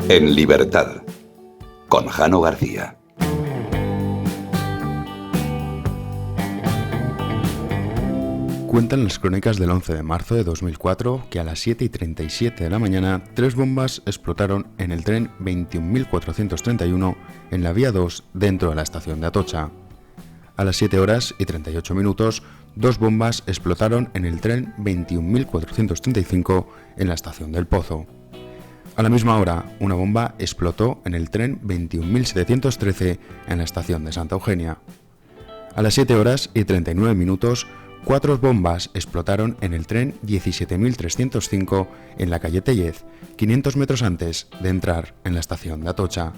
En libertad, con Jano García. Cuentan las crónicas del 11 de marzo de 2004 que a las 7:37 de la mañana 3 bombas explotaron en el tren 21.431 en la vía 2 dentro de la estación de Atocha. A las 7:38 2 bombas explotaron en el tren 21.435 en la estación del Pozo. A la misma hora, una bomba explotó en el tren 21.713 en la estación de Santa Eugenia. A las 7:39 4 bombas explotaron en el tren 17.305 en la calle Tellez, 500 metros antes de entrar en la estación de Atocha.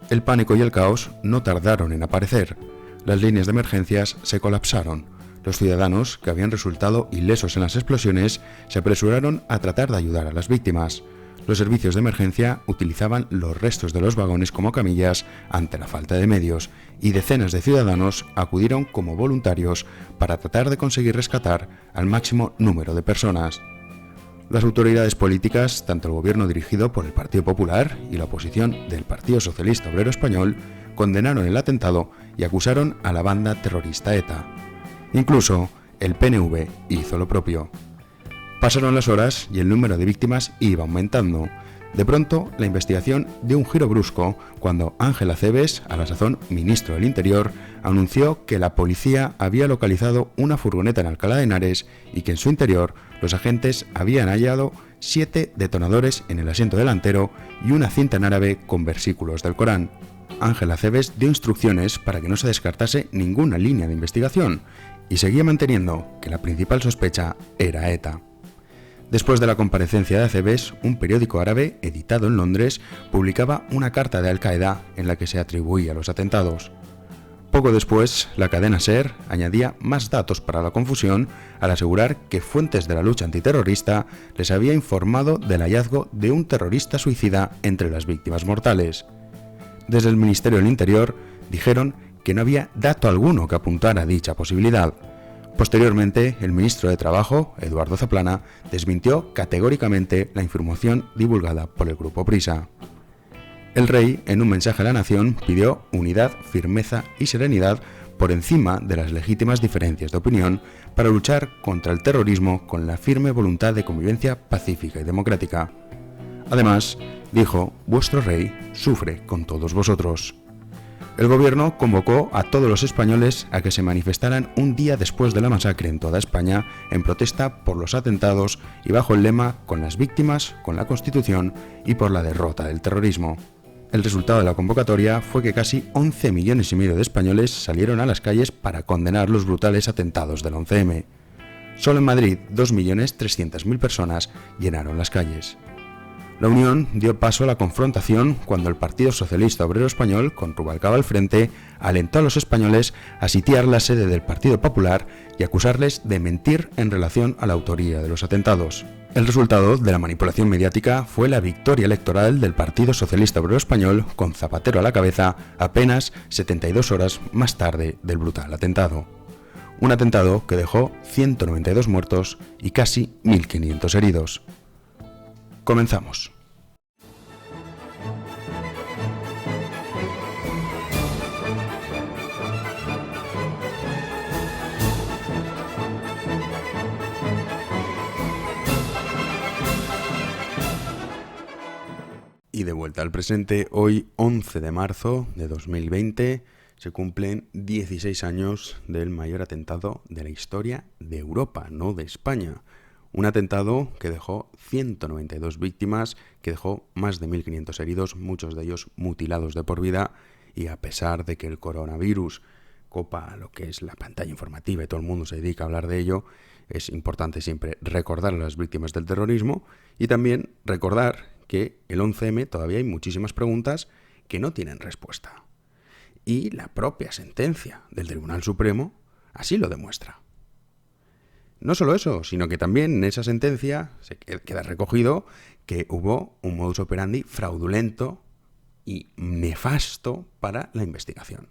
El pánico y el caos no tardaron en aparecer. Las líneas de emergencias se colapsaron. Los ciudadanos, que habían resultado ilesos en las explosiones, se apresuraron a tratar de ayudar a las víctimas. Los servicios de emergencia utilizaban los restos de los vagones como camillas ante la falta de medios, y decenas de ciudadanos acudieron como voluntarios para tratar de conseguir rescatar al máximo número de personas. Las autoridades políticas, tanto el gobierno dirigido por el Partido Popular y la oposición del Partido Socialista Obrero Español, condenaron el atentado y acusaron a la banda terrorista ETA. Incluso el PNV hizo lo propio. Pasaron las horas y el número de víctimas iba aumentando. De pronto, la investigación dio un giro brusco cuando Ángel Acebes, a la sazón ministro del Interior, anunció que la policía había localizado una furgoneta en Alcalá de Henares y que en su interior los agentes habían hallado 7 detonadores en el asiento delantero y una cinta en árabe con versículos del Corán. Ángel Acebes dio instrucciones para que no se descartase ninguna línea de investigación y seguía manteniendo que la principal sospecha era ETA. Después de la comparecencia de Acebes, un periódico árabe, editado en Londres, publicaba una carta de Al-Qaeda en la que se atribuía los atentados. Poco después, la cadena SER añadía más datos para la confusión al asegurar que fuentes de la lucha antiterrorista les había informado del hallazgo de un terrorista suicida entre las víctimas mortales. Desde el Ministerio del Interior dijeron que no había dato alguno que apuntara a dicha posibilidad. Posteriormente, el ministro de Trabajo, Eduardo Zaplana, desmintió categóricamente la información divulgada por el Grupo Prisa. El rey, en un mensaje a la nación, pidió unidad, firmeza y serenidad por encima de las legítimas diferencias de opinión para luchar contra el terrorismo con la firme voluntad de convivencia pacífica y democrática. Además, dijo: «Vuestro rey sufre con todos vosotros». El gobierno convocó a todos los españoles a que se manifestaran un día después de la masacre en toda España en protesta por los atentados y bajo el lema «Con las víctimas, con la Constitución y por la derrota del terrorismo». El resultado de la convocatoria fue que casi 11,5 millones de españoles salieron a las calles para condenar los brutales atentados del 11M. Solo en Madrid, 2,3 millones personas llenaron las calles. La Unión dio paso a la confrontación cuando el Partido Socialista Obrero Español, con Rubalcaba al frente, alentó a los españoles a sitiar la sede del Partido Popular y acusarles de mentir en relación a la autoría de los atentados. El resultado de la manipulación mediática fue la victoria electoral del Partido Socialista Obrero Español, con Zapatero a la cabeza, apenas 72 horas más tarde del brutal atentado. Un atentado que dejó 192 muertos y casi 1.500 heridos. Comenzamos. Y de vuelta al presente, hoy 11 de marzo de 2020 se cumplen 16 años del mayor atentado de la historia de Europa, no de España. Un atentado que dejó 192 víctimas, que dejó más de 1.500 heridos, muchos de ellos mutilados de por vida, y a pesar de que el coronavirus copa lo que es la pantalla informativa y todo el mundo se dedica a hablar de ello, es importante siempre recordar a las víctimas del terrorismo y también recordar que el 11M todavía hay muchísimas preguntas que no tienen respuesta. Y la propia sentencia del Tribunal Supremo así lo demuestra. No solo eso, sino que también en esa sentencia se queda recogido que hubo un modus operandi fraudulento y nefasto para la investigación.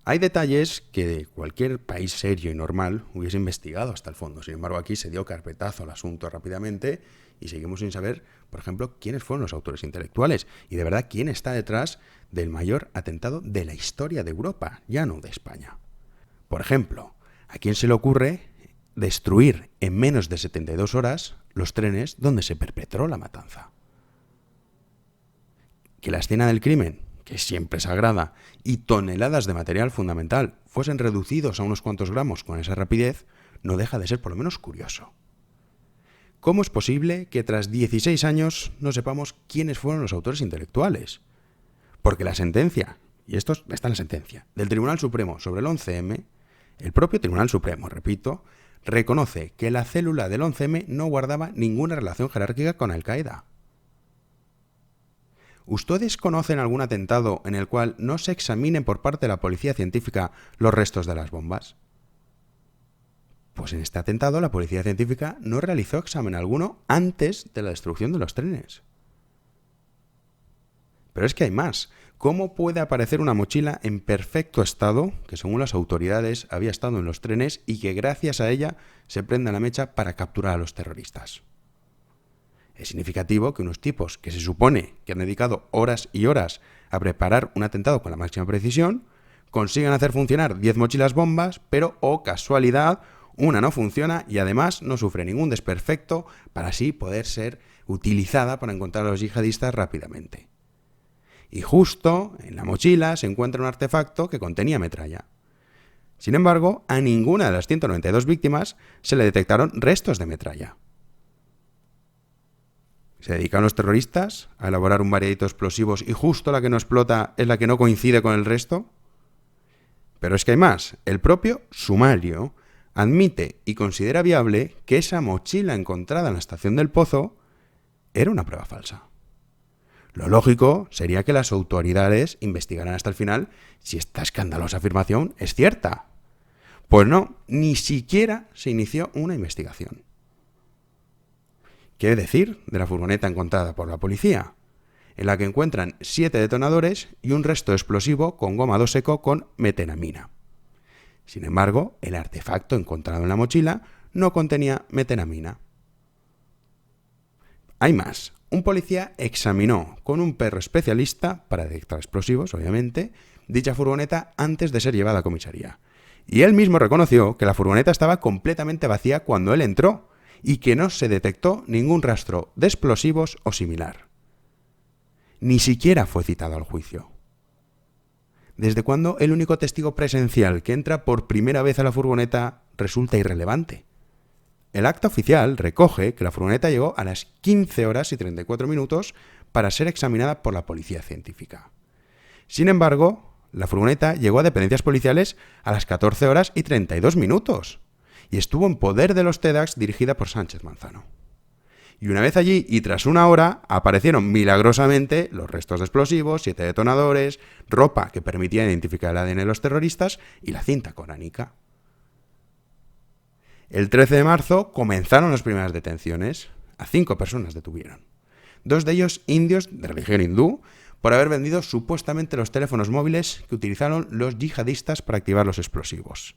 Hay detalles que cualquier país serio y normal hubiese investigado hasta el fondo. Sin embargo, aquí se dio carpetazo al asunto rápidamente y seguimos sin saber, por ejemplo, quiénes fueron los autores intelectuales y de verdad quién está detrás del mayor atentado de la historia de Europa, ya no de España. Por ejemplo, ¿a quién se le ocurre destruir en menos de 72 horas los trenes donde se perpetró la matanza? Que la escena del crimen, que siempre sagrada, y toneladas de material fundamental fuesen reducidos a unos cuantos gramos con esa rapidez, no deja de ser por lo menos curioso. ¿Cómo es posible que tras 16 años no sepamos quiénes fueron los autores intelectuales? Porque la sentencia, y esto está en la sentencia, del Tribunal Supremo sobre el 11M, el propio Tribunal Supremo, repito, reconoce que la célula del 11M no guardaba ninguna relación jerárquica con Al-Qaeda. ¿Ustedes conocen algún atentado en el cual no se examinen por parte de la policía científica los restos de las bombas? Pues en este atentado la policía científica no realizó examen alguno antes de la destrucción de los trenes. Pero es que hay más. ¿Cómo puede aparecer una mochila en perfecto estado, que según las autoridades había estado en los trenes y que gracias a ella se prenda la mecha para capturar a los terroristas? Es significativo que unos tipos que se supone que han dedicado horas y horas a preparar un atentado con la máxima precisión consigan hacer funcionar 10 mochilas bombas, pero, oh casualidad, una no funciona y además no sufre ningún desperfecto para así poder ser utilizada para encontrar a los yihadistas rápidamente. Y justo en la mochila se encuentra un artefacto que contenía metralla. Sin embargo, a ninguna de las 192 víctimas se le detectaron restos de metralla. ¿Se dedican los terroristas a elaborar un variadito de explosivos y justo la que no explota es la que no coincide con el resto? Pero es que hay más. El propio sumario admite y considera viable que esa mochila encontrada en la estación del Pozo era una prueba falsa. Lo lógico sería que las autoridades investigaran hasta el final si esta escandalosa afirmación es cierta. Pues no, ni siquiera se inició una investigación. ¿Qué decir de la furgoneta encontrada por la policía? En la que encuentran 7 detonadores y un resto explosivo con goma 2 seco con metenamina. Sin embargo, el artefacto encontrado en la mochila no contenía metenamina. Hay más. Un policía examinó con un perro especialista, para detectar explosivos, obviamente, dicha furgoneta antes de ser llevada a comisaría. Y él mismo reconoció que la furgoneta estaba completamente vacía cuando él entró y que no se detectó ningún rastro de explosivos o similar. Ni siquiera fue citado al juicio. ¿Desde cuándo el único testigo presencial que entra por primera vez a la furgoneta resulta irrelevante? El acta oficial recoge que la furgoneta llegó a las 15 horas y 34 minutos para ser examinada por la policía científica. Sin embargo, la furgoneta llegó a dependencias policiales a las 14 horas y 32 minutos y estuvo en poder de los TEDx dirigida por Sánchez Manzano. Y una vez allí y tras una hora aparecieron milagrosamente los restos de explosivos, 7 detonadores, ropa que permitía identificar el ADN de los terroristas y la cinta coránica. El 13 de marzo comenzaron las primeras detenciones. A 5 personas detuvieron. 2 de ellos indios de religión hindú por haber vendido supuestamente los teléfonos móviles que utilizaron los yihadistas para activar los explosivos.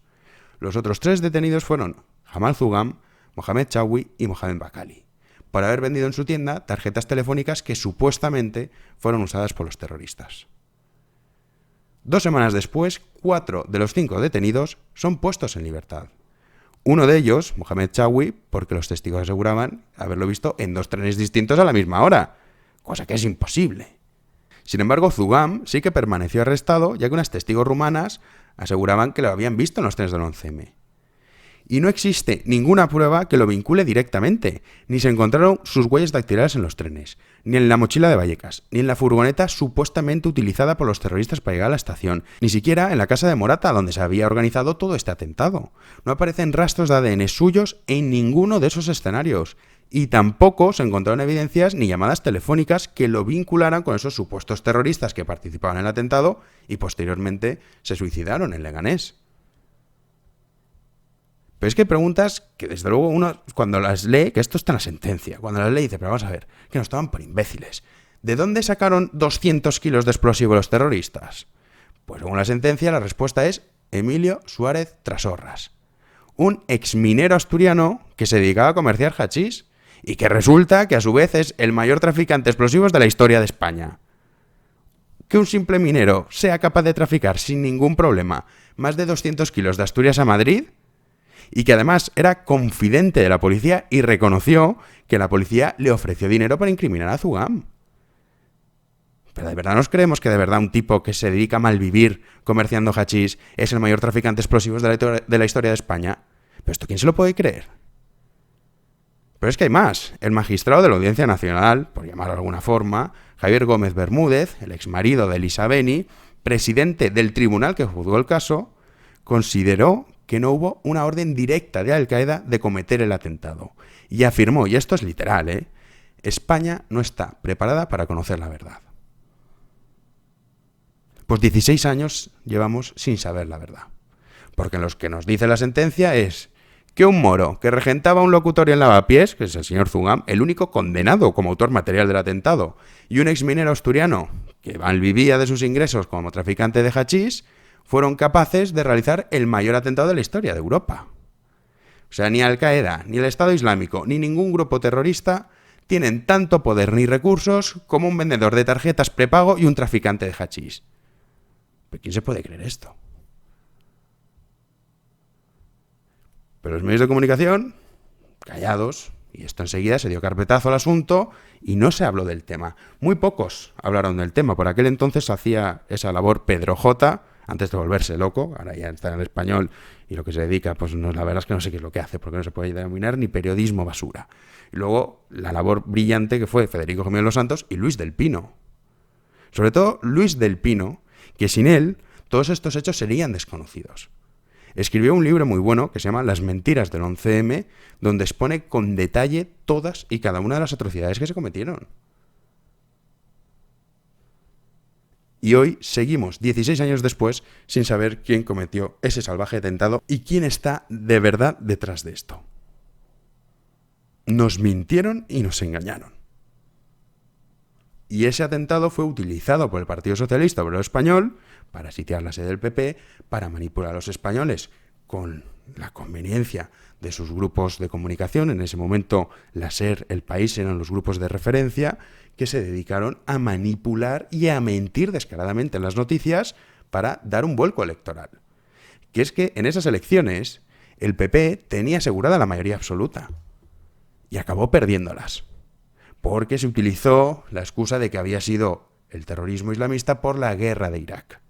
Los otros 3 detenidos fueron Jamal Zugam, Mohamed Chawi y Mohamed Bakali, por haber vendido en su tienda tarjetas telefónicas que supuestamente fueron usadas por los terroristas. 2 semanas después, 4 de los 5 detenidos son puestos en libertad. Uno de ellos, Mohamed Chawi, porque los testigos aseguraban haberlo visto en 2 trenes distintos a la misma hora, cosa que es imposible. Sin embargo, Zugam sí que permaneció arrestado, ya que unas testigos rumanas aseguraban que lo habían visto en los trenes del 11M. Y no existe ninguna prueba que lo vincule directamente, ni se encontraron sus huellas dactilares en los trenes, ni en la mochila de Vallecas, ni en la furgoneta supuestamente utilizada por los terroristas para llegar a la estación, ni siquiera en la casa de Morata, donde se había organizado todo este atentado. No aparecen rastros de ADN suyos en ninguno de esos escenarios, y tampoco se encontraron evidencias ni llamadas telefónicas que lo vincularan con esos supuestos terroristas que participaban en el atentado y posteriormente se suicidaron en Leganés. Pero es que hay preguntas que desde luego uno cuando las lee, que esto está en la sentencia, cuando las lee dice, pero vamos a ver, que nos toman por imbéciles. ¿De dónde sacaron 200 kilos de explosivo los terroristas? Pues según la sentencia, la respuesta es Emilio Suárez Trasorras, un exminero asturiano que se dedicaba a comerciar hachís y que resulta que a su vez es el mayor traficante de explosivos de la historia de España. Que un simple minero sea capaz de traficar sin ningún problema más de 200 kilos de Asturias a Madrid y que además era confidente de la policía y reconoció que la policía le ofreció dinero para incriminar a Zugam. ¿Pero de verdad nos creemos que de verdad un tipo que se dedica a malvivir comerciando hachís es el mayor traficante de explosivos de la historia de España? ¿Pero esto quién se lo puede creer? Pero es que hay más. El magistrado de la Audiencia Nacional, por llamarlo de alguna forma, Javier Gómez Bermúdez, el exmarido de Elisa Beni, presidente del tribunal que juzgó el caso, consideró que no hubo una orden directa de Al-Qaeda de cometer el atentado. Y afirmó, y esto es literal, España no está preparada para conocer la verdad. Pues 16 años llevamos sin saber la verdad. Porque lo que nos dice la sentencia es que un moro que regentaba un locutorio en Lavapiés, que es el señor Zugam, el único condenado como autor material del atentado, y un exminero asturiano que malvivía de sus ingresos como traficante de hachís, fueron capaces de realizar el mayor atentado de la historia de Europa. O sea, ni Al-Qaeda, ni el Estado Islámico, ni ningún grupo terrorista tienen tanto poder ni recursos como un vendedor de tarjetas prepago y un traficante de hachís. ¿Pero quién se puede creer esto? Pero los medios de comunicación, callados, y esto enseguida se dio carpetazo al asunto y no se habló del tema. Muy pocos hablaron del tema. Por aquel entonces hacía esa labor Pedro J., antes de volverse loco, ahora ya está en el español y lo que se dedica, pues no, la verdad es que no sé qué es lo que hace, porque no se puede denominar ni periodismo basura. Y luego la labor brillante que fue Federico Jiménez Los Santos y Luis del Pino. Sobre todo Luis del Pino, que sin él todos estos hechos serían desconocidos. Escribió un libro muy bueno que se llama Las mentiras del 11M, donde expone con detalle todas y cada una de las atrocidades que se cometieron. Y hoy seguimos, 16 años después, sin saber quién cometió ese salvaje atentado y quién está de verdad detrás de esto. Nos mintieron y nos engañaron. Y ese atentado fue utilizado por el Partido Socialista Obrero Español para sitiar la sede del PP, para manipular a los españoles con la conveniencia de sus grupos de comunicación. En ese momento, la SER, El País eran los grupos de referencia que se dedicaron a manipular y a mentir descaradamente en las noticias para dar un vuelco electoral. Que es que en esas elecciones el PP tenía asegurada la mayoría absoluta y acabó perdiéndolas, porque se utilizó la excusa de que había sido el terrorismo islamista por la guerra de Irak.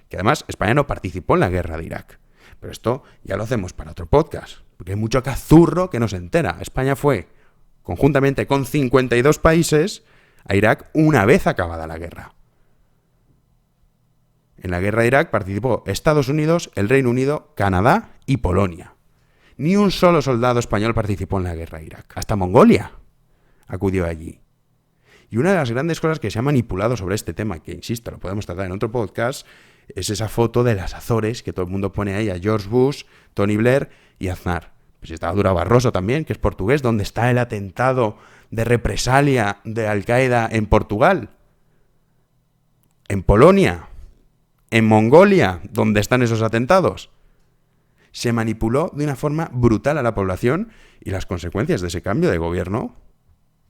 Que además España no participó en la guerra de Irak. Pero esto ya lo hacemos para otro podcast, porque hay mucho cazurro que no se entera. España fue, conjuntamente con 52 países, a Irak una vez acabada la guerra. En la guerra de Irak participó Estados Unidos, el Reino Unido, Canadá y Polonia. Ni un solo soldado español participó en la guerra de Irak. Hasta Mongolia acudió allí. Y una de las grandes cosas que se ha manipulado sobre este tema, que insisto, lo podemos tratar en otro podcast, es esa foto de las Azores que todo el mundo pone ahí a George Bush, Tony Blair y Aznar. Pues estaba Durão Barroso también, que es portugués, donde está el atentado de represalia de Al-Qaeda en Portugal, en Polonia, en Mongolia, donde están esos atentados. Se manipuló de una forma brutal a la población y las consecuencias de ese cambio de gobierno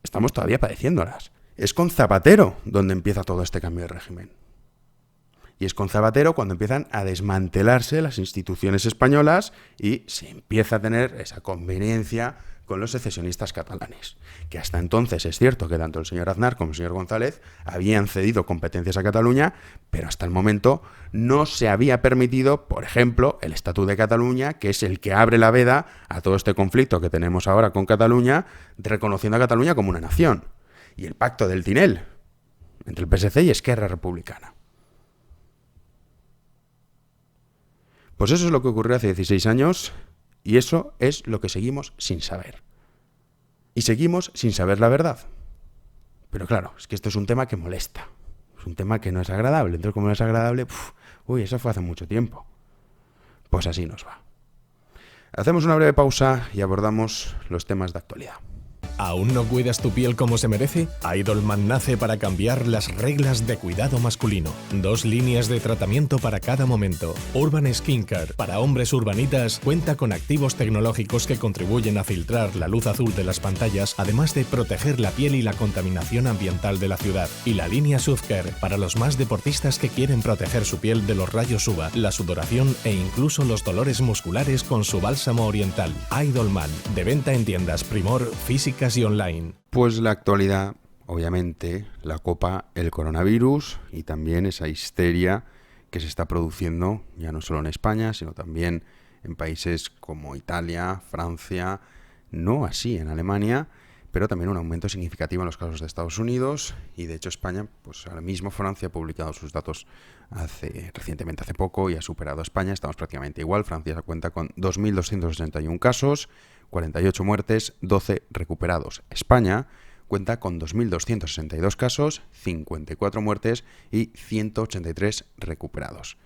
estamos todavía padeciéndolas. Es con Zapatero donde empieza todo este cambio de régimen. Y es con Zapatero cuando empiezan a desmantelarse las instituciones españolas y se empieza a tener esa conveniencia con los secesionistas catalanes. Que hasta entonces es cierto que tanto el señor Aznar como el señor González habían cedido competencias a Cataluña, pero hasta el momento no se había permitido, por ejemplo, el Estatut de Cataluña, que es el que abre la veda a todo este conflicto que tenemos ahora con Cataluña, reconociendo a Cataluña como una nación. Y el pacto del Tinel, entre el PSC y Esquerra Republicana. Pues eso es lo que ocurrió hace 16 años y eso es lo que seguimos sin saber. Y seguimos sin saber la verdad. Pero claro, es que esto es un tema que molesta. Es un tema que no es agradable. Entonces, como no es agradable, eso fue hace mucho tiempo. Pues así nos va. Hacemos una breve pausa y abordamos los temas de actualidad. ¿Aún no cuidas tu piel como se merece? Idolman nace para cambiar las reglas de cuidado masculino. 2 líneas de tratamiento para cada momento. Urban Skincare, para hombres urbanitas, cuenta con activos tecnológicos que contribuyen a filtrar la luz azul de las pantallas, además de proteger la piel y la contaminación ambiental de la ciudad. Y la línea Suzcare, para los más deportistas que quieren proteger su piel de los rayos UVA, la sudoración e incluso los dolores musculares con su bálsamo oriental. Idolman, de venta en tiendas Primor, físicas y online. Pues la actualidad, obviamente, la copa el coronavirus y también esa histeria que se está produciendo ya no solo en España, sino también en países como Italia, Francia, no así en Alemania, pero también un aumento significativo en los casos de Estados Unidos y de hecho España, pues ahora mismo Francia ha publicado sus datos recientemente hace poco y ha superado a España, estamos prácticamente igual. Francia cuenta con 2.261 casos, 48 muertes, 12 recuperados. España cuenta con 2.262 casos, 54 muertes y 183 recuperados.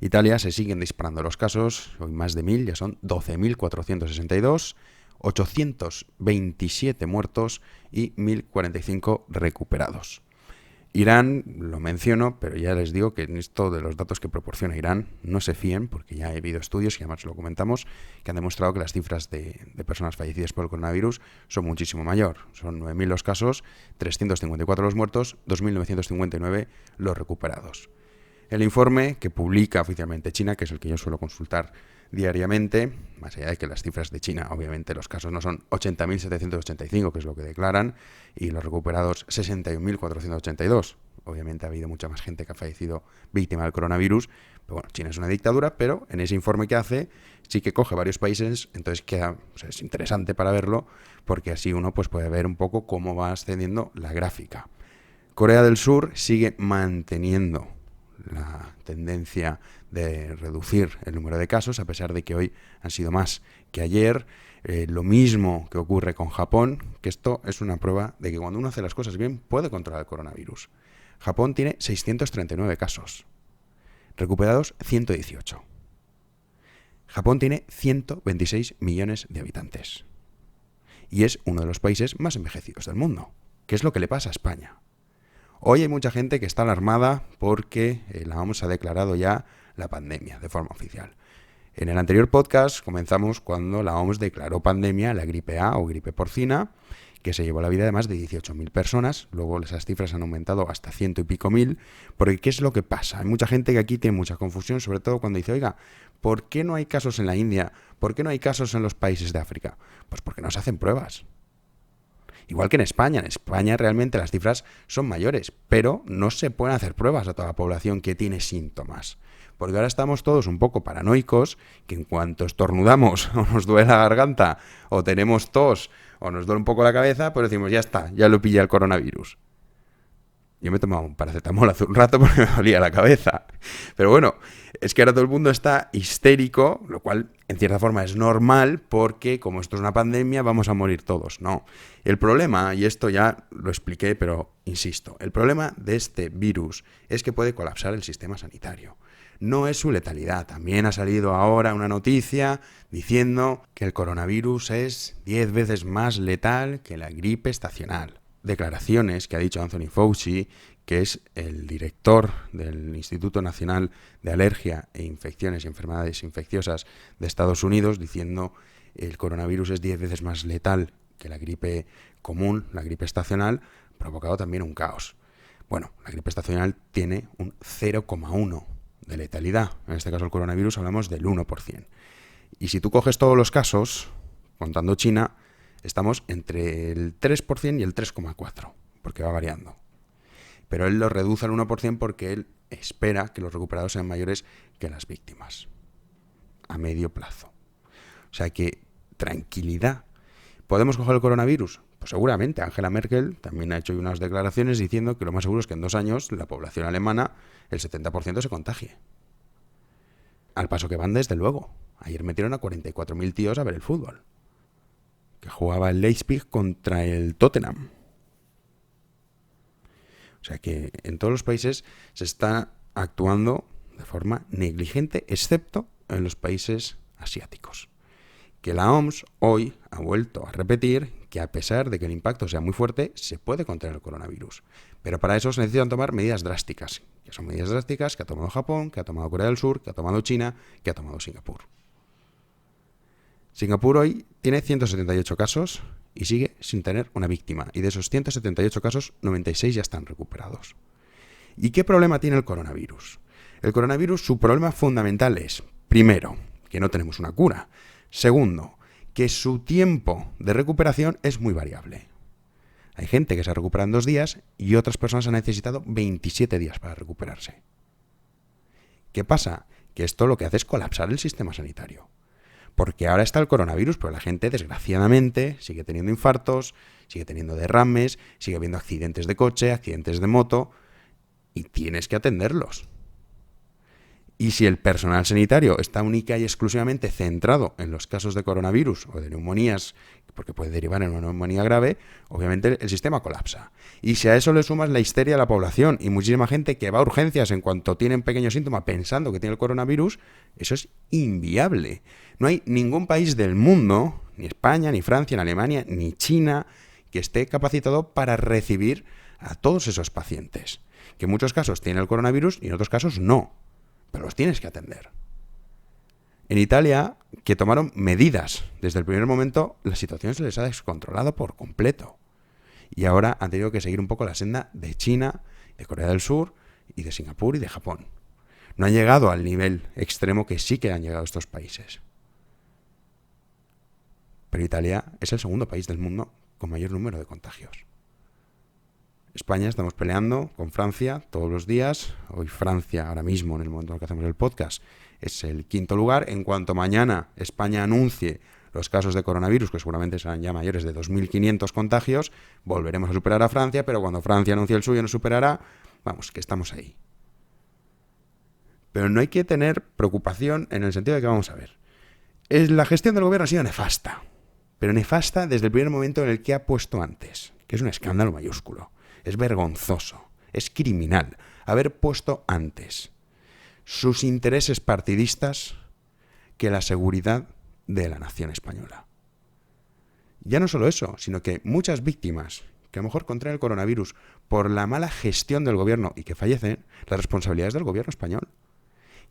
Italia se siguen disparando los casos, hoy más de 1.000, ya son 12.462, 827 muertos y 1.045 recuperados. Irán, lo menciono, pero ya les digo que en esto de los datos que proporciona Irán no se fíen, porque ya ha habido estudios, y además lo comentamos, que han demostrado que las cifras de personas fallecidas por el coronavirus son muchísimo mayor. Son 9.000 los casos, 354 los muertos, 2.959 los recuperados. El informe que publica oficialmente China, que es el que yo suelo consultar diariamente, más allá de que las cifras de China, obviamente los casos no son 80.785, que es lo que declaran, y los recuperados 61.482. Obviamente ha habido mucha más gente que ha fallecido víctima del coronavirus, pero bueno, China es una dictadura, pero en ese informe que hace sí que coge varios países, entonces queda, es interesante para verlo, porque así uno pues puede ver un poco cómo va ascendiendo la gráfica. Corea del Sur sigue manteniendo la tendencia de reducir el número de casos, a pesar de que hoy han sido más que ayer. Lo mismo que ocurre con Japón, que esto es una prueba de que cuando uno hace las cosas bien puede controlar el coronavirus. Japón tiene 639 casos, recuperados 118. Japón tiene 126 millones de habitantes y es uno de los países más envejecidos del mundo. ¿Qué es lo que le pasa a España? Hoy hay mucha gente que está alarmada porque la OMS ha declarado ya la pandemia de forma oficial. En el anterior podcast comenzamos cuando la OMS declaró pandemia la gripe A o gripe porcina, que se llevó la vida de más de 18.000 personas. Luego esas cifras han aumentado hasta 100 y pico mil. Porque ¿qué es lo que pasa? Hay mucha gente que aquí tiene mucha confusión, sobre todo cuando dice, oiga, ¿por qué no hay casos en la India? ¿Por qué no hay casos en los países de África? Pues porque no se hacen pruebas. Igual que en España realmente las cifras son mayores, pero no se pueden hacer pruebas a toda la población que tiene síntomas. Porque ahora estamos todos un poco paranoicos, que en cuanto estornudamos o nos duele la garganta, o tenemos tos, o nos duele un poco la cabeza, pues decimos, ya está, ya lo pilla el coronavirus. Yo me he tomado un paracetamol hace un rato porque me dolía la cabeza. Pero bueno, es que ahora todo el mundo está histérico, lo cual en cierta forma es normal porque como esto es una pandemia vamos a morir todos. No. El problema, y esto ya lo expliqué, pero insisto, el problema de este virus es que puede colapsar el sistema sanitario. No es su letalidad. También ha salido ahora una noticia diciendo que el coronavirus es 10 veces más letal que la gripe estacional. Declaraciones que ha dicho Anthony Fauci, que es el director del Instituto Nacional de Alergia e Infecciones y Enfermedades Infecciosas de Estados Unidos, diciendo que el coronavirus es 10 veces más letal que la gripe común, la gripe estacional, provocado también un caos. Bueno, la gripe estacional tiene un 0,1 de letalidad. En este caso el coronavirus hablamos del 1%. Y si tú coges todos los casos, contando China, estamos entre el 3% y el 3,4%, porque va variando. Pero él lo reduce al 1% porque él espera que los recuperados sean mayores que las víctimas, a medio plazo. O sea que, tranquilidad. ¿Podemos coger el coronavirus? Pues seguramente. Angela Merkel también ha hecho unas declaraciones diciendo que lo más seguro es que en 2 años la población alemana, el 70% se contagie. Al paso que van, desde luego. Ayer metieron a 44.000 tíos a ver el fútbol, que jugaba el Leipzig contra el Tottenham. O sea que en todos los países se está actuando de forma negligente, excepto en los países asiáticos, que la OMS hoy ha vuelto a repetir que a pesar de que el impacto sea muy fuerte, se puede contener el coronavirus. Pero para eso se necesitan tomar medidas drásticas, que son medidas drásticas que ha tomado Japón, que ha tomado Corea del Sur, que ha tomado China, que ha tomado Singapur. Singapur hoy tiene 178 casos y sigue sin tener una víctima. Y de esos 178 casos, 96 ya están recuperados. ¿Y qué problema tiene el coronavirus? El coronavirus, su problema fundamental es, primero, que no tenemos una cura. Segundo, que su tiempo de recuperación es muy variable. Hay gente que se recupera en 2 días y otras personas han necesitado 27 días para recuperarse. ¿Qué pasa? Que esto lo que hace es colapsar el sistema sanitario. Porque ahora está el coronavirus, pero la gente, desgraciadamente, sigue teniendo infartos, sigue teniendo derrames, sigue habiendo accidentes de coche, accidentes de moto, y tienes que atenderlos. Y si el personal sanitario está única y exclusivamente centrado en los casos de coronavirus o de neumonías, porque puede derivar en una neumonía grave, obviamente el sistema colapsa. Y si a eso le sumas la histeria de la población y muchísima gente que va a urgencias en cuanto tienen pequeños síntomas pensando que tiene el coronavirus, eso es inviable. No hay ningún país del mundo, ni España, ni Francia, ni Alemania, ni China, que esté capacitado para recibir a todos esos pacientes. Que en muchos casos tienen el coronavirus y en otros casos no. Pero los tienes que atender. En Italia, que tomaron medidas desde el primer momento, la situación se les ha descontrolado por completo. Y ahora han tenido que seguir un poco la senda de China, de Corea del Sur, y de Singapur y de Japón. No han llegado al nivel extremo que sí que han llegado estos países. Pero Italia es el segundo país del mundo con mayor número de contagios. España estamos peleando con Francia todos los días. Hoy Francia, ahora mismo, en el momento en el que hacemos el podcast, es el 5º lugar. En cuanto mañana España anuncie los casos de coronavirus, que seguramente serán ya mayores de 2.500 contagios, volveremos a superar a Francia, pero cuando Francia anuncie el suyo nos superará. Vamos, que estamos ahí. Pero no hay que tener preocupación en el sentido de que, vamos a ver, la gestión del gobierno ha sido nefasta, pero nefasta desde el primer momento en el que ha puesto antes, que es un escándalo mayúsculo. Es vergonzoso, es criminal haber puesto antes sus intereses partidistas que la seguridad de la nación española. Ya no solo eso, sino que muchas víctimas que a lo mejor contraen el coronavirus por la mala gestión del gobierno y que fallecen, la responsabilidad es del gobierno español,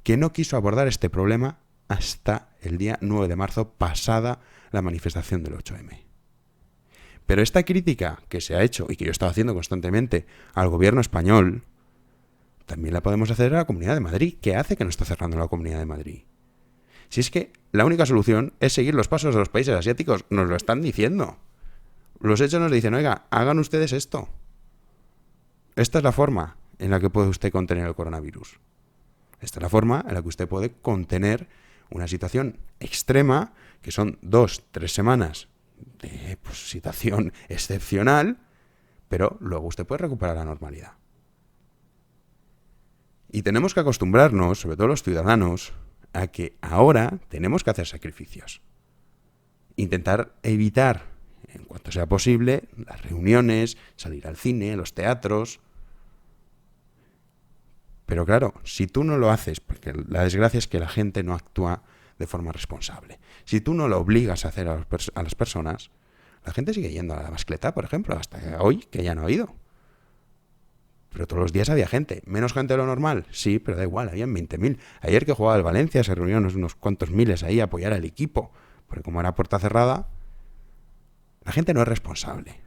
que no quiso abordar este problema hasta el día 9 de marzo, pasada la manifestación del 8M. Pero esta crítica que se ha hecho y que yo he estado haciendo constantemente al gobierno español, también la podemos hacer a la Comunidad de Madrid. ¿Qué hace que no está cerrando la Comunidad de Madrid? Si es que la única solución es seguir los pasos de los países asiáticos, nos lo están diciendo. Los hechos nos dicen, oiga, hagan ustedes esto. Esta es la forma en la que puede usted contener el coronavirus. Esta es la forma en la que usted puede contener una situación extrema, que son 2-3 semanas de situación excepcional, pero luego usted puede recuperar la normalidad. Y tenemos que acostumbrarnos, sobre todo los ciudadanos, a que ahora tenemos que hacer sacrificios. Intentar evitar, en cuanto sea posible, las reuniones, salir al cine, los teatros. Pero claro, si tú no lo haces, porque la desgracia es que la gente no actúa de forma responsable. Si tú no lo obligas a hacer a las personas, la gente sigue yendo a la mascleta, por ejemplo, hasta hoy, que ya no ha ido. Pero todos los días había gente. ¿Menos gente de lo normal? Sí, pero da igual, habían 20.000. Ayer que jugaba el Valencia se reunieron unos cuantos miles ahí a apoyar al equipo, porque como era puerta cerrada, la gente no es responsable.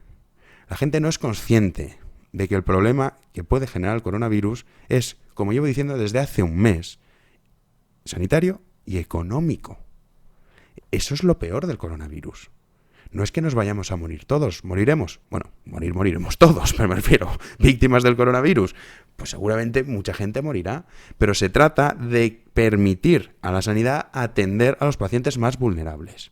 La gente no es consciente de que el problema que puede generar el coronavirus es, como llevo diciendo desde hace un mes, sanitario y económico. Eso es lo peor del coronavirus. No es que nos vayamos a morir todos, moriremos. Bueno, moriremos todos, pero me refiero, víctimas del coronavirus. Pues seguramente mucha gente morirá, pero se trata de permitir a la sanidad atender a los pacientes más vulnerables.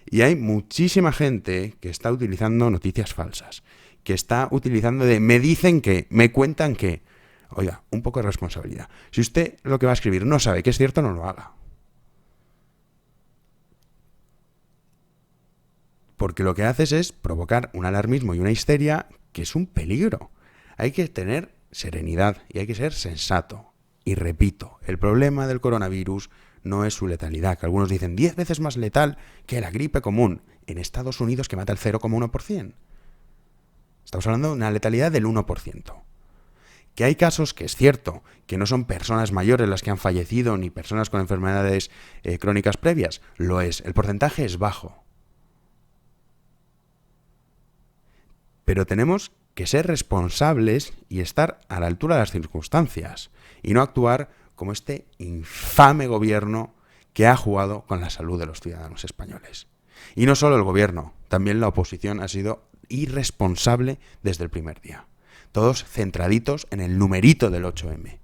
Y hay muchísima gente que está utilizando noticias falsas, que está utilizando me dicen que, me cuentan que. Oiga, un poco de responsabilidad. Si usted lo que va a escribir no sabe que es cierto, no lo haga. Porque lo que haces es provocar un alarmismo y una histeria que es un peligro. Hay que tener serenidad y hay que ser sensato. Y repito, el problema del coronavirus no es su letalidad, que algunos dicen 10 veces más letal que la gripe común. En Estados Unidos, que mata el 0,1%. Estamos hablando de una letalidad del 1%. Que hay casos que es cierto, que no son personas mayores las que han fallecido, ni personas con enfermedades crónicas previas. Lo es. El porcentaje es bajo. Pero tenemos que ser responsables y estar a la altura de las circunstancias. Y no actuar como este infame gobierno que ha jugado con la salud de los ciudadanos españoles. Y no solo el gobierno, también la oposición ha sido irresponsable desde el primer día. Todos centraditos en el numerito del 8M.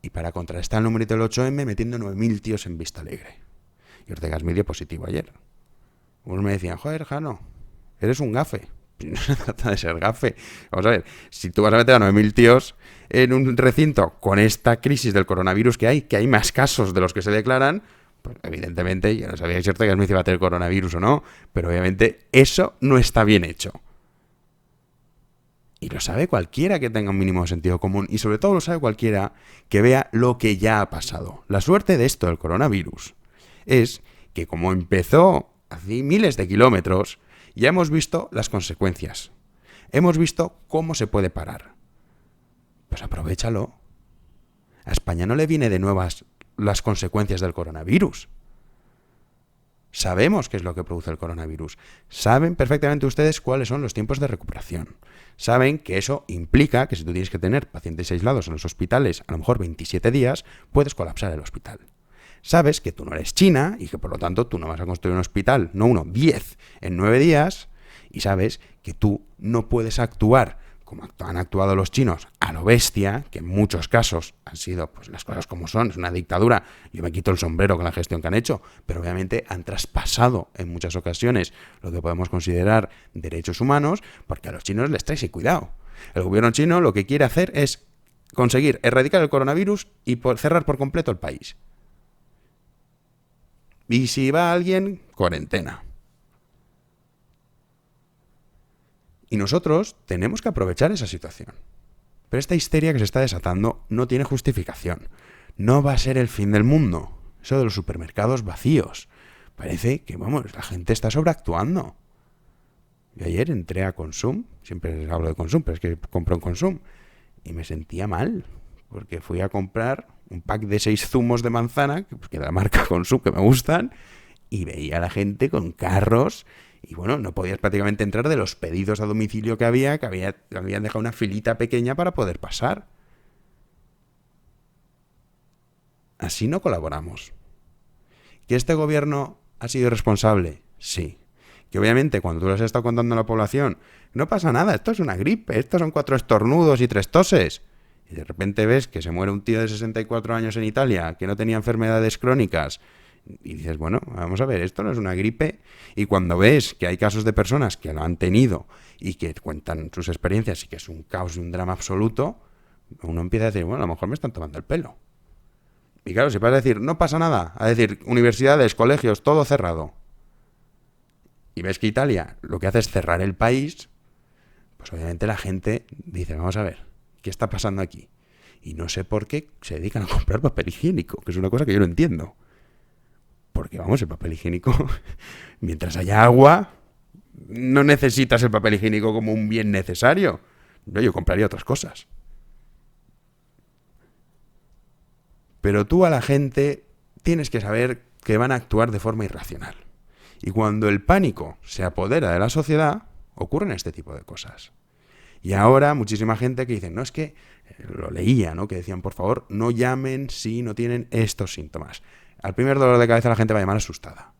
Y para contrarrestar el numerito del 8M, metiendo 9.000 tíos en Vista Alegre. Y Ortega Smith dio positivo ayer. Unos me decían, joder, Jano, eres un gafe. No se trata de ser gafe. Vamos a ver, si tú vas a meter a 9.000 tíos en un recinto con esta crisis del coronavirus que hay más casos de los que se declaran, pues evidentemente, yo no sabía si Ortega Smith iba a tener coronavirus o no, pero obviamente eso no está bien hecho. Y lo sabe cualquiera que tenga un mínimo de sentido común, y sobre todo lo sabe cualquiera que vea lo que ya ha pasado. La suerte de esto del coronavirus es que como empezó hace miles de kilómetros, ya hemos visto las consecuencias. Hemos visto cómo se puede parar. Pues aprovéchalo. A España no le viene de nuevas las consecuencias del coronavirus. Sabemos qué es lo que produce el coronavirus. Saben perfectamente ustedes cuáles son los tiempos de recuperación. Saben que eso implica que si tú tienes que tener pacientes aislados en los hospitales a lo mejor 27 días, puedes colapsar el hospital. Sabes que tú no eres China y que por lo tanto tú no vas a construir un hospital, no uno, 10 en 9 días. Y sabes que tú no puedes actuar como han actuado los chinos, a lo bestia, que en muchos casos han sido pues las cosas como son, es una dictadura, yo me quito el sombrero con la gestión que han hecho, pero obviamente han traspasado en muchas ocasiones lo que podemos considerar derechos humanos, porque a los chinos les trae sin cuidado. El gobierno chino lo que quiere hacer es conseguir erradicar el coronavirus y cerrar por completo el país. Y si va alguien, cuarentena. Y nosotros tenemos que aprovechar esa situación. Pero esta histeria que se está desatando no tiene justificación. No va a ser el fin del mundo. Eso de los supermercados vacíos. Parece que, vamos, la gente está sobreactuando. Yo ayer entré a Consum, siempre les hablo de Consum, pero es que compro en Consum, y me sentía mal, porque fui a comprar un pack de 6 zumos de manzana, que de la marca Consum, que me gustan, y veía a la gente con carros. Y bueno, no podías prácticamente entrar de los pedidos a domicilio que habían dejado una filita pequeña para poder pasar. Así no colaboramos. ¿Que este gobierno ha sido irresponsable? Sí. Que obviamente cuando tú les has estado contando a la población, no pasa nada, esto es una gripe, estos son 4 estornudos y 3 toses. Y de repente ves que se muere un tío de 64 años en Italia que no tenía enfermedades crónicas. Y dices, bueno, vamos a ver, esto no es una gripe. Y cuando ves que hay casos de personas que lo han tenido y que cuentan sus experiencias y que es un caos y un drama absoluto, uno empieza a decir, bueno, a lo mejor me están tomando el pelo. Y claro, si vas a decir, no pasa nada, a decir, universidades, colegios, todo cerrado, y ves que Italia lo que hace es cerrar el país, pues obviamente la gente dice, vamos a ver, ¿qué está pasando aquí? Y no sé por qué se dedican a comprar papel higiénico, que es una cosa que yo no entiendo. Porque, vamos, el papel higiénico, mientras haya agua, no necesitas el papel higiénico como un bien necesario. No, yo compraría otras cosas. Pero tú a la gente tienes que saber que van a actuar de forma irracional. Y cuando el pánico se apodera de la sociedad, ocurren este tipo de cosas. Y ahora muchísima gente que dice, no, es que, lo leía, ¿no? Que decían, por favor, no llamen si no tienen estos síntomas. Al primer dolor de cabeza la gente va a llamar asustada.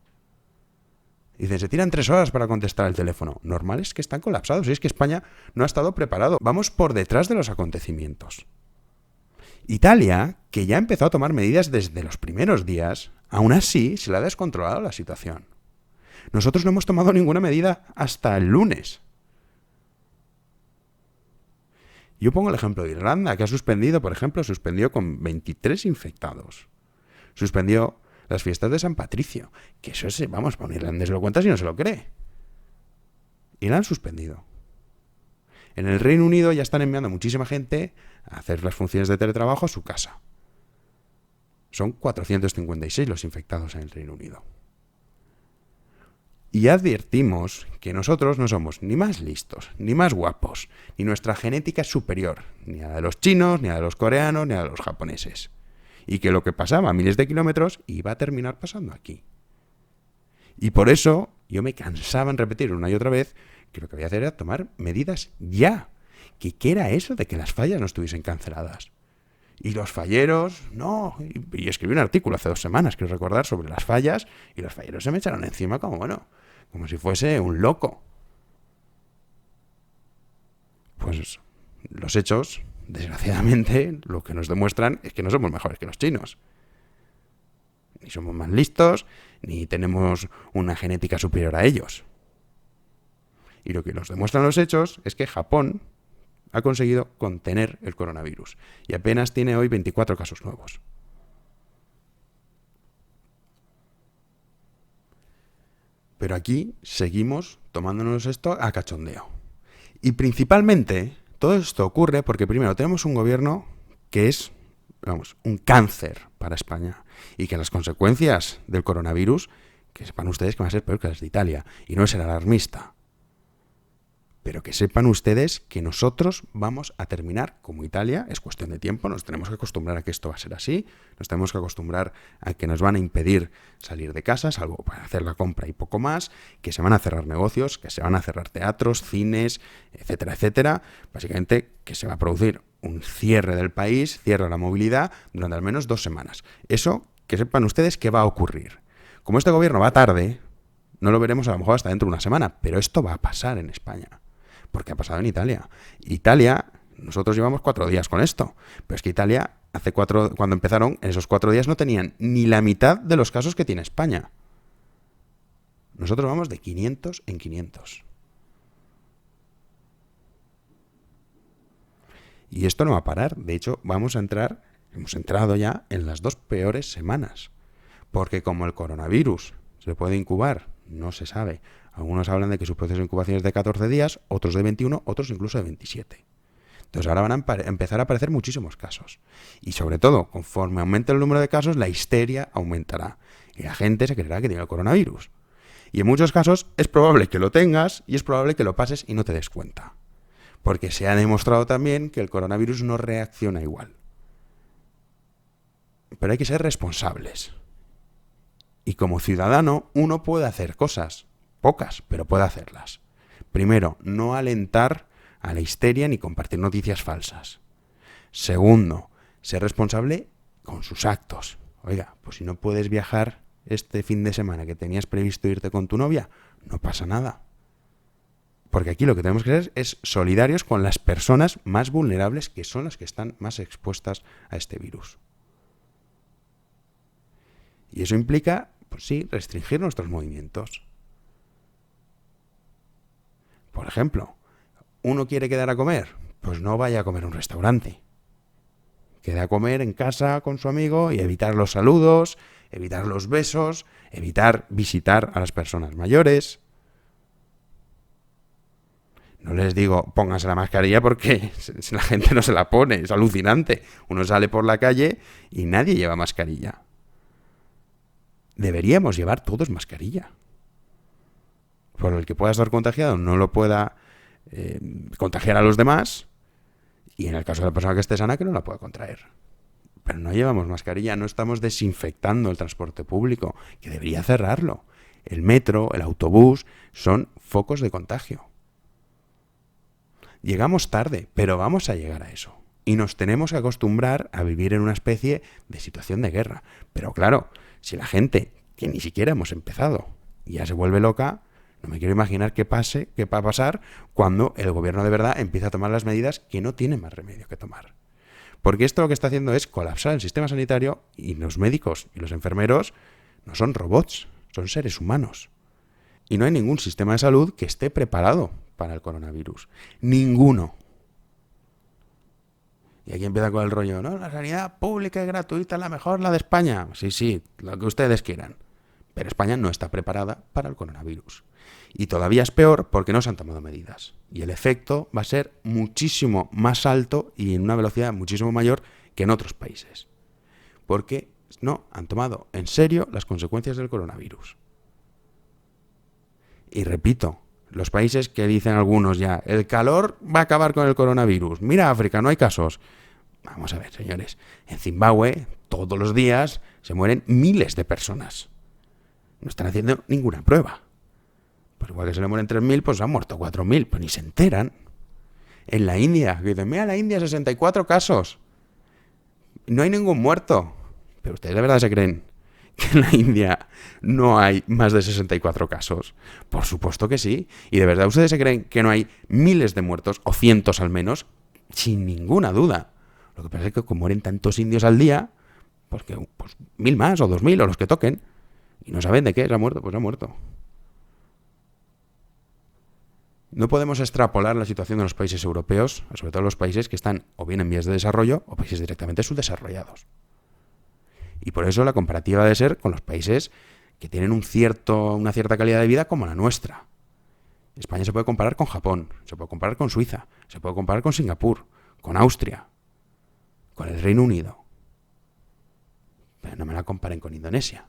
Dicen, se tiran 3 horas para contestar el teléfono. Normal es que están colapsados. Y es que España no ha estado preparado. Vamos por detrás de los acontecimientos. Italia, que ya empezó a tomar medidas desde los primeros días, aún así se le ha descontrolado la situación. Nosotros no hemos tomado ninguna medida hasta el lunes. Yo pongo el ejemplo de Irlanda, que ha suspendido, por ejemplo, suspendió con 23 infectados. Suspendió las fiestas de San Patricio, que eso es, vamos, para un irlandés lo cuentas y no se lo cree. Y la han suspendido. En el Reino Unido ya están enviando muchísima gente a hacer las funciones de teletrabajo a su casa. Son 456 los infectados en el Reino Unido. Y advertimos que nosotros no somos ni más listos, ni más guapos, ni nuestra genética es superior, ni a la de los chinos, ni a la de los coreanos, ni a la de los japoneses. Y que lo que pasaba a miles de kilómetros iba a terminar pasando aquí. Y por eso yo me cansaba en repetir una y otra vez que lo que había que hacer era tomar medidas ya. ¿Qué era eso de que las fallas no estuviesen canceladas? Y los falleros, no. Y escribí un artículo hace 2 semanas, quiero recordar, sobre las fallas, y los falleros se me echaron encima como, bueno, como si fuese un loco. Pues los hechos, desgraciadamente, lo que nos demuestran es que no somos mejores que los chinos. Ni somos más listos, ni tenemos una genética superior a ellos. Y lo que nos demuestran los hechos es que Japón ha conseguido contener el coronavirus y apenas tiene hoy 24 casos nuevos. Pero aquí seguimos tomándonos esto a cachondeo. Y principalmente todo esto ocurre porque primero tenemos un gobierno que es, un cáncer para España y que las consecuencias del coronavirus, que sepan ustedes que van a ser peor que las de Italia, y no es el alarmista. Pero que sepan ustedes que nosotros vamos a terminar como Italia, es cuestión de tiempo, nos tenemos que acostumbrar a que esto va a ser así, nos tenemos que acostumbrar a que nos van a impedir salir de casa, salvo para hacer la compra y poco más, que se van a cerrar negocios, que se van a cerrar teatros, cines, etcétera, etcétera. Básicamente que se va a producir un cierre del país, cierre de la movilidad durante al menos 2 semanas. Eso, que sepan ustedes que va a ocurrir. Como este gobierno va tarde, no lo veremos a lo mejor hasta dentro de una semana, pero esto va a pasar en España. Porque ha pasado en Italia. Italia, nosotros llevamos 4 días con esto, pero es que Italia, cuando empezaron, en esos 4 días no tenían ni la mitad de los casos que tiene España. Nosotros vamos de 500 en 500. Y esto no va a parar. De hecho, hemos entrado ya en las 2 peores semanas. Porque como el coronavirus se puede incubar, no se sabe. Algunos hablan de que su proceso de incubación es de 14 días, otros de 21, otros incluso de 27. Entonces ahora van a empezar a aparecer muchísimos casos. Y sobre todo, conforme aumente el número de casos, la histeria aumentará. Y la gente se creerá que tiene el coronavirus. Y en muchos casos es probable que lo tengas y es probable que lo pases y no te des cuenta. Porque se ha demostrado también que el coronavirus no reacciona igual. Pero hay que ser responsables. Y como ciudadano, uno puede hacer cosas. Pocas, pero puede hacerlas. Primero, no alentar a la histeria ni compartir noticias falsas. Segundo, ser responsable con sus actos. Oiga, pues si no puedes viajar este fin de semana que tenías previsto irte con tu novia, no pasa nada. Porque aquí lo que tenemos que ser es solidarios con las personas más vulnerables, que son las que están más expuestas a este virus. Y eso implica, pues sí, restringir nuestros movimientos. Por ejemplo, ¿uno quiere quedar a comer? Pues no vaya a comer a un restaurante. Quede a comer en casa con su amigo y evitar los saludos, evitar los besos, evitar visitar a las personas mayores. No les digo pónganse la mascarilla porque la gente no se la pone, es alucinante. Uno sale por la calle y nadie lleva mascarilla. Deberíamos llevar todos mascarilla. Por el que pueda estar contagiado no lo pueda contagiar a los demás, y en el caso de la persona que esté sana que no la pueda contraer. Pero no llevamos mascarilla, no estamos desinfectando el transporte público, que debería cerrarlo. El metro, el autobús, son focos de contagio. Llegamos tarde, pero vamos a llegar a eso. Y nos tenemos que acostumbrar a vivir en una especie de situación de guerra. Pero claro, si la gente, que ni siquiera hemos empezado, ya se vuelve loca, no me quiero imaginar qué va a pasar cuando el gobierno de verdad empieza a tomar las medidas que no tiene más remedio que tomar. Porque esto lo que está haciendo es colapsar el sistema sanitario, y los médicos y los enfermeros no son robots, son seres humanos. Y no hay ningún sistema de salud que esté preparado para el coronavirus. Ninguno. Y aquí empieza con el rollo, ¿no? La sanidad pública y gratuita es la mejor, la de España. Sí, lo que ustedes quieran. Pero España no está preparada para el coronavirus. Y todavía es peor porque no se han tomado medidas. Y el efecto va a ser muchísimo más alto y en una velocidad muchísimo mayor que en otros países. Porque No han tomado en serio las consecuencias del coronavirus. Y repito, los países que dicen algunos ya, el calor va a acabar con el coronavirus. Mira África, no hay casos. Vamos a ver, señores, en Zimbabue todos los días se mueren miles de personas. No están haciendo ninguna prueba. Pues igual que se le mueren 3.000, pues han muerto 4.000, pues ni se enteran. En la India, que dicen, mira la India, 64 casos. No hay ningún muerto. Pero ustedes de verdad se creen que en la India no hay más de 64 casos. Por supuesto que sí. Y de verdad ustedes se creen que no hay miles de muertos, o cientos al menos, sin ninguna duda. Lo que pasa es que como mueren tantos indios al día, pues 1.000 más, o 2.000, o los que toquen, y no saben de qué, se ha muerto, pues ha muerto. No podemos extrapolar la situación de los países europeos, sobre todo los países que están o bien en vías de desarrollo o países directamente subdesarrollados. Y por eso la comparativa debe ser con los países que tienen una cierta calidad de vida como la nuestra. España se puede comparar con Japón, se puede comparar con Suiza, se puede comparar con Singapur, con Austria, con el Reino Unido. Pero no me la comparen con Indonesia.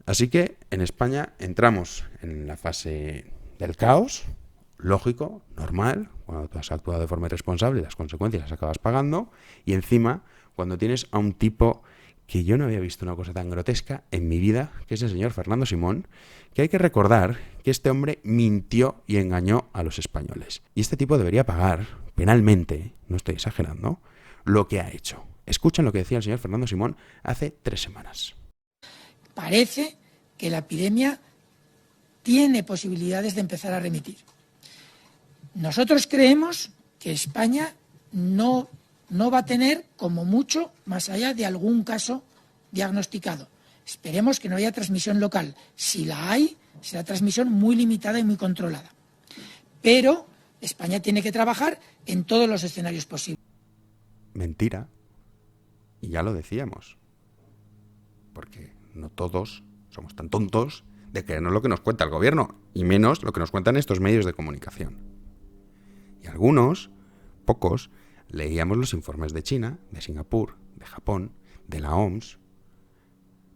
Así que en España entramos en la fase del caos, lógico, normal, cuando tú has actuado de forma irresponsable y las consecuencias las acabas pagando, y encima cuando tienes a un tipo que yo no había visto una cosa tan grotesca en mi vida, que es el señor Fernando Simón, que hay que recordar que este hombre mintió y engañó a los españoles. Y este tipo debería pagar penalmente, no estoy exagerando, lo que ha hecho. Escuchen lo que decía el señor Fernando Simón hace 3 semanas. Parece que la epidemia tiene posibilidades de empezar a remitir. Nosotros creemos que España no va a tener, como mucho, más allá de algún caso diagnosticado. Esperemos que no haya transmisión local. Si la hay, será transmisión muy limitada y muy controlada. Pero España tiene que trabajar en todos los escenarios posibles. Mentira. Y ya lo decíamos. Porque no todos somos tan tontos de creernos lo que nos cuenta el gobierno, y menos lo que nos cuentan estos medios de comunicación. Y algunos, pocos, leíamos los informes de China, de Singapur, de Japón, de la OMS.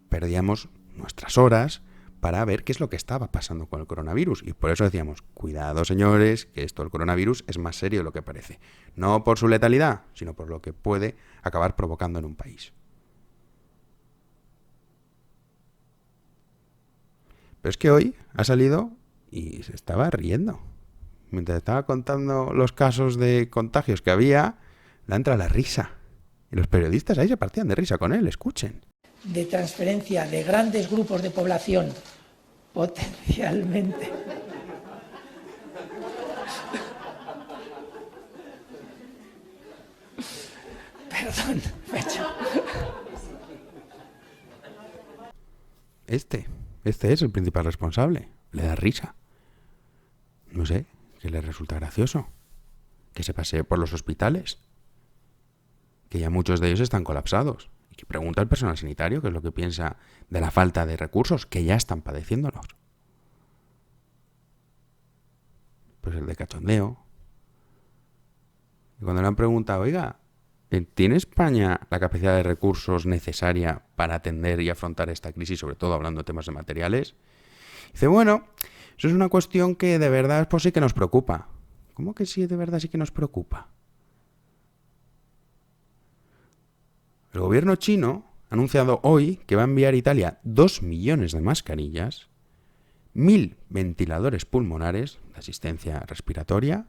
Perdíamos nuestras horas para ver qué es lo que estaba pasando con el coronavirus. Y por eso decíamos, cuidado señores, que esto del coronavirus es más serio de lo que parece. No por su letalidad, sino por lo que puede acabar provocando en un país. Pero es que hoy ha salido y se estaba riendo. Mientras estaba contando los casos de contagios que había, le entra la risa. Y los periodistas ahí se partían de risa con él, escuchen. De transferencia de grandes grupos de población potencialmente. Perdón, Pecho. Este es el principal responsable. Le da risa. No sé, que le resulta gracioso. Que se pasee por los hospitales. Que ya muchos de ellos están colapsados. Y que pregunta al personal sanitario qué es lo que piensa de la falta de recursos, que ya están padeciéndolos. Pues el de cachondeo. Y cuando le han preguntado, oiga, ¿tiene España la capacidad de recursos necesaria para atender y afrontar esta crisis, sobre todo hablando de temas de materiales? Dice, bueno, eso es una cuestión que de verdad pues sí que nos preocupa. ¿Cómo que sí, de verdad sí que nos preocupa? El gobierno chino ha anunciado hoy que va a enviar a Italia 2 millones de mascarillas, 1.000 ventiladores pulmonares de asistencia respiratoria,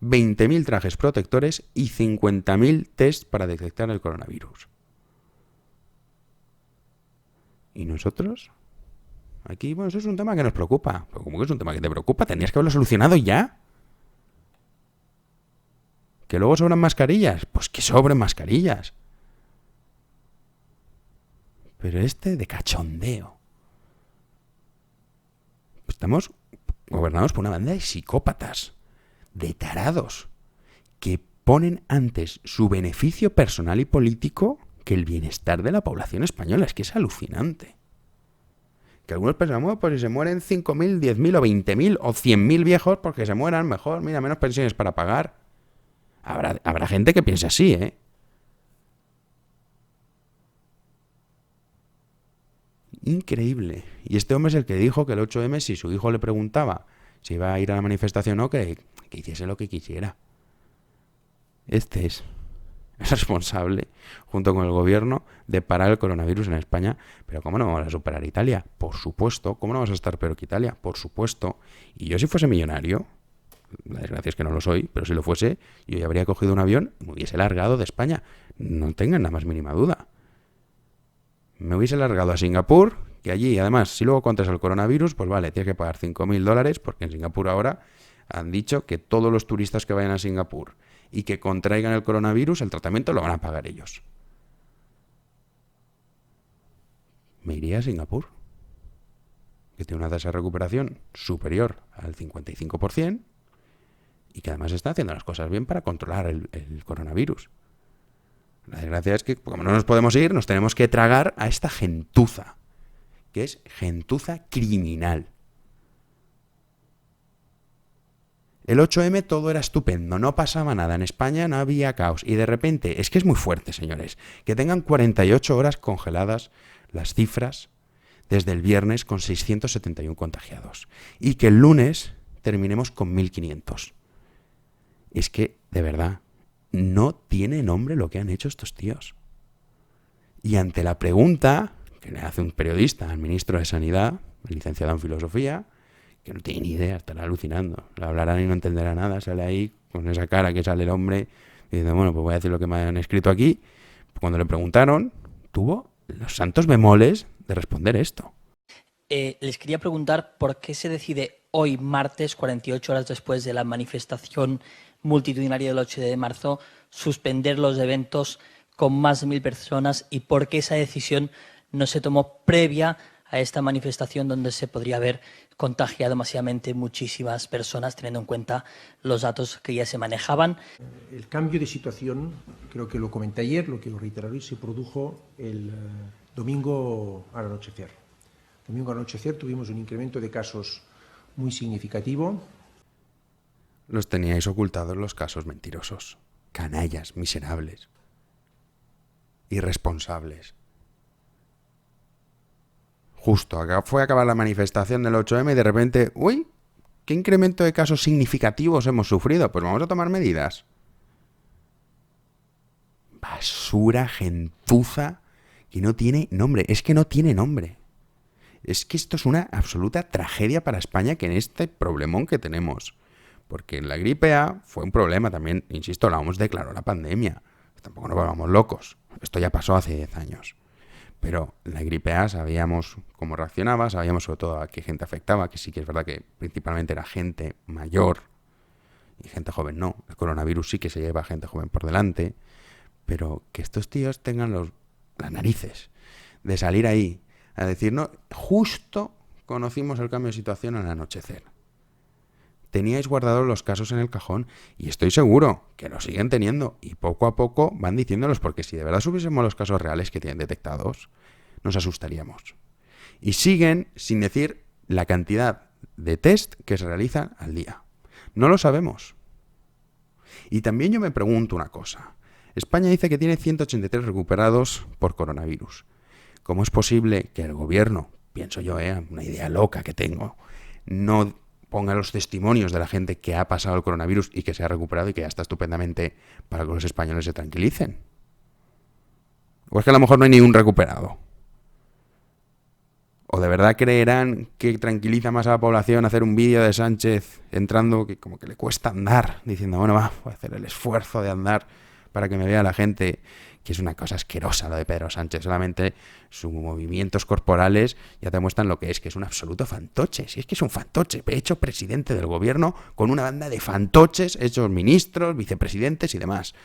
20.000 trajes protectores y 50.000 test para detectar el coronavirus. ¿Y nosotros? Aquí, bueno, eso es un tema que nos preocupa. ¿Pero cómo que es un tema que te preocupa? Tenías que haberlo solucionado ya. ¿Que luego sobran mascarillas? Pues que sobren mascarillas. Pero este de cachondeo. Estamos gobernados por una banda de psicópatas, de tarados, que ponen antes su beneficio personal y político que el bienestar de la población española. Es que es alucinante. Que algunos pensamos, pues si se mueren 5.000, 10.000 o 20.000 o 100.000 viejos, porque se mueran mejor, mira, menos pensiones para pagar. Habrá gente que piense así, ¿eh? Increíble. Y este hombre es el que dijo que el 8M, si su hijo le preguntaba si iba a ir a la manifestación o no, que hiciese lo que quisiera. Este es el responsable, junto con el gobierno, de parar el coronavirus en España. Pero ¿cómo no vamos a superar Italia? Por supuesto. ¿Cómo no vamos a estar peor que Italia? Por supuesto. Y yo, si fuese millonario, la desgracia es que no lo soy, pero si lo fuese, yo ya habría cogido un avión y me hubiese largado de España. No tengan la más mínima duda. Me hubiese largado a Singapur, que allí, además, si luego contraes el coronavirus, pues vale, tienes que pagar $5.000, porque en Singapur ahora han dicho que todos los turistas que vayan a Singapur y que contraigan el coronavirus, el tratamiento lo van a pagar ellos. Me iría a Singapur, que tiene una tasa de recuperación superior al 55% y que además está haciendo las cosas bien para controlar el coronavirus. La desgracia es que, como no nos podemos ir, nos tenemos que tragar a esta gentuza, que es gentuza criminal. El 8M todo era estupendo, no pasaba nada, en España no había caos, y de repente, es que es muy fuerte, señores, que tengan 48 horas congeladas las cifras desde el viernes con 671 contagiados, y que el lunes terminemos con 1.500. Es que, de verdad, no tiene nombre lo que han hecho estos tíos. Y ante la pregunta que le hace un periodista al ministro de Sanidad, licenciado en Filosofía, que no tiene ni idea, estará alucinando, le hablarán y no entenderá nada, sale ahí con esa cara que sale el hombre y dice, bueno, pues voy a decir lo que me han escrito aquí. Cuando le preguntaron, tuvo los santos bemoles de responder esto. Les quería preguntar por qué se decide hoy, martes, 48 horas después de la manifestación multitudinaria del 8 de marzo, suspender los eventos con más de 1.000 personas y por qué esa decisión no se tomó previa a esta manifestación donde se podría haber contagiado masivamente muchísimas personas, teniendo en cuenta los datos que ya se manejaban. El cambio de situación, creo que lo comenté ayer, lo quiero reiterar hoy, se produjo el domingo al anochecer. Domingo al anochecer tuvimos un incremento de casos muy significativo. Los teníais ocultados los casos mentirosos, canallas, miserables, irresponsables. Justo fue a acabar la manifestación del 8M y de repente, ¡uy! ¿Qué incremento de casos significativos hemos sufrido? Pues vamos a tomar medidas. Basura, gentuza, que no tiene nombre. Es que no tiene nombre. Es que esto es una absoluta tragedia para España, que en este problemón que tenemos. Porque la gripe A fue un problema también, insisto, la OMS declaró la pandemia. Tampoco nos volvamos locos. Esto ya pasó hace 10 años. Pero la gripe A sabíamos cómo reaccionaba, sabíamos sobre todo a qué gente afectaba, que sí que es verdad que principalmente era gente mayor y gente joven no. El coronavirus sí que se lleva a gente joven por delante, pero que estos tíos tengan las narices de salir ahí a decir, no, justo conocimos el cambio de situación al anochecer. Teníais guardados los casos en el cajón y estoy seguro que lo siguen teniendo y poco a poco van diciéndolos, porque si de verdad supiésemos los casos reales que tienen detectados, nos asustaríamos. Y siguen sin decir la cantidad de test que se realizan al día. No lo sabemos. Y también yo me pregunto una cosa. España dice que tiene 183 recuperados por coronavirus. ¿Cómo es posible que el gobierno, pienso yo, una idea loca que tengo, no ponga los testimonios de la gente que ha pasado el coronavirus y que se ha recuperado y que ya está estupendamente para que los españoles se tranquilicen? ¿O es que a lo mejor no hay ni un recuperado? ¿O de verdad creerán que tranquiliza más a la población hacer un vídeo de Sánchez entrando, que como que le cuesta andar, diciendo, bueno, voy a hacer el esfuerzo de andar para que me vea la gente? Que es una cosa asquerosa lo de Pedro Sánchez. Solamente sus movimientos corporales ya te muestran lo que es un absoluto fantoche. Si es que es un fantoche, hecho presidente del gobierno con una banda de fantoches hechos ministros, vicepresidentes y demás.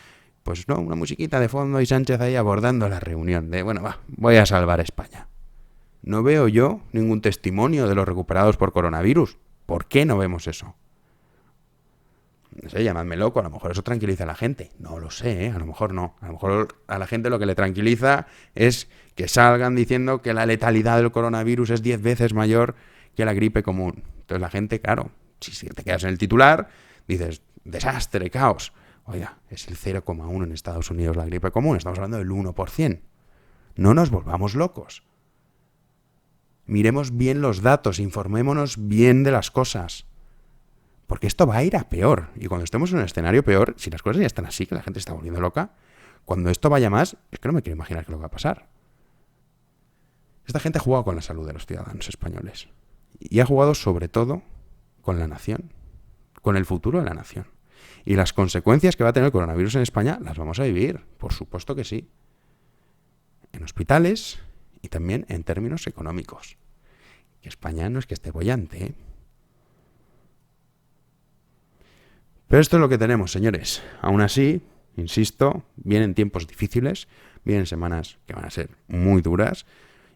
Pues no, una musiquita de fondo y Sánchez ahí abordando la reunión de, bueno, voy a salvar España. No veo yo ningún testimonio de los recuperados por coronavirus. ¿Por qué no vemos eso? No sé, llamadme loco, a lo mejor eso tranquiliza a la gente. No lo sé, a lo mejor no. A lo mejor a la gente lo que le tranquiliza es que salgan diciendo que la letalidad del coronavirus es 10 veces mayor que la gripe común. Entonces la gente, claro, si te quedas en el titular, dices, desastre, caos. Oiga, es el 0,1 en Estados Unidos la gripe común, estamos hablando del 1%. No nos volvamos locos. Miremos bien los datos, informémonos bien de las cosas. Porque esto va a ir a peor. Y cuando estemos en un escenario peor, si las cosas ya están así, que la gente está volviendo loca, cuando esto vaya más, es que no me quiero imaginar qué es lo que va a pasar. Esta gente ha jugado con la salud de los ciudadanos españoles. Y ha jugado sobre todo con la nación, con el futuro de la nación. Y las consecuencias que va a tener el coronavirus en España las vamos a vivir, por supuesto que sí. En hospitales y también en términos económicos. Que España no es que esté boyante, ¿eh? Pero esto es lo que tenemos, señores. Aún así, insisto, vienen tiempos difíciles, vienen semanas que van a ser muy duras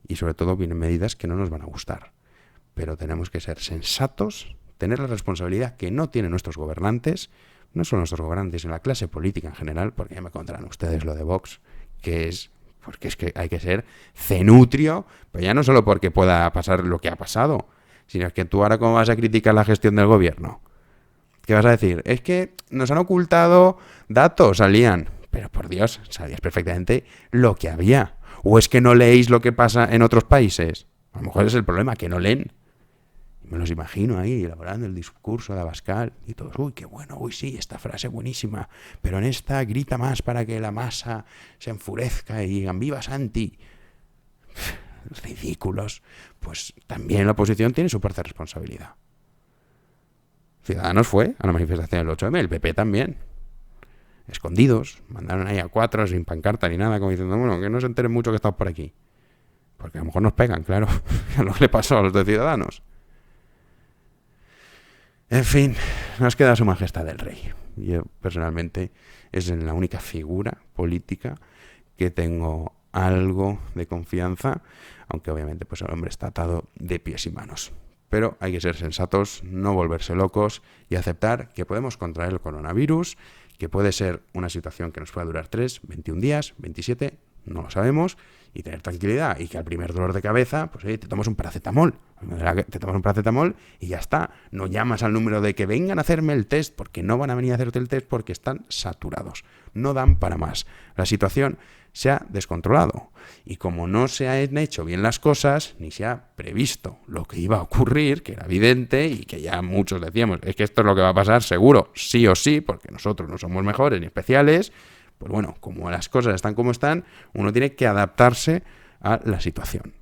y sobre todo vienen medidas que no nos van a gustar. Pero tenemos que ser sensatos, tener la responsabilidad que no tienen nuestros gobernantes, no solo nuestros gobernantes, sino la clase política en general, porque ya me contarán ustedes lo de Vox, porque es que hay que ser cenutrio, pero ya no solo porque pueda pasar lo que ha pasado, sino que tú ahora cómo vas a criticar la gestión del gobierno. ¿Qué vas a decir? Es que nos han ocultado datos, salían. Pero por Dios, sabías perfectamente lo que había. ¿O es que no leéis lo que pasa en otros países? A lo mejor es el problema, que no leen. Y me los imagino ahí elaborando el discurso de Abascal y todos, uy, qué bueno, uy, sí, esta frase buenísima, pero en esta grita más para que la masa se enfurezca y digan ¡viva Santi! Ridículos. Pues también la oposición tiene su parte de responsabilidad. Ciudadanos fue a la manifestación del 8M, el PP también. Escondidos, mandaron ahí a 4 sin pancarta ni nada, como diciendo, bueno, que no se enteren mucho que estamos por aquí. Porque a lo mejor nos pegan, claro, es lo que le pasó a los de Ciudadanos. En fin, nos queda Su Majestad el Rey. Yo, personalmente, es en la única figura política que tengo algo de confianza, aunque obviamente pues el hombre está atado de pies y manos. Pero hay que ser sensatos, no volverse locos y aceptar que podemos contraer el coronavirus, que puede ser una situación que nos pueda durar 3, 21 días, 27, no lo sabemos, y tener tranquilidad y que al primer dolor de cabeza, pues te tomas un paracetamol. Te tomas un paracetamol y ya está. No llamas al número de que vengan a hacerme el test, porque no van a venir a hacerte el test porque están saturados. No dan para más. La situación se ha descontrolado. Y como no se han hecho bien las cosas, ni se ha previsto lo que iba a ocurrir, que era evidente y que ya muchos decíamos, es que esto es lo que va a pasar seguro, sí o sí, porque nosotros no somos mejores ni especiales, pues bueno, como las cosas están como están, uno tiene que adaptarse a la situación.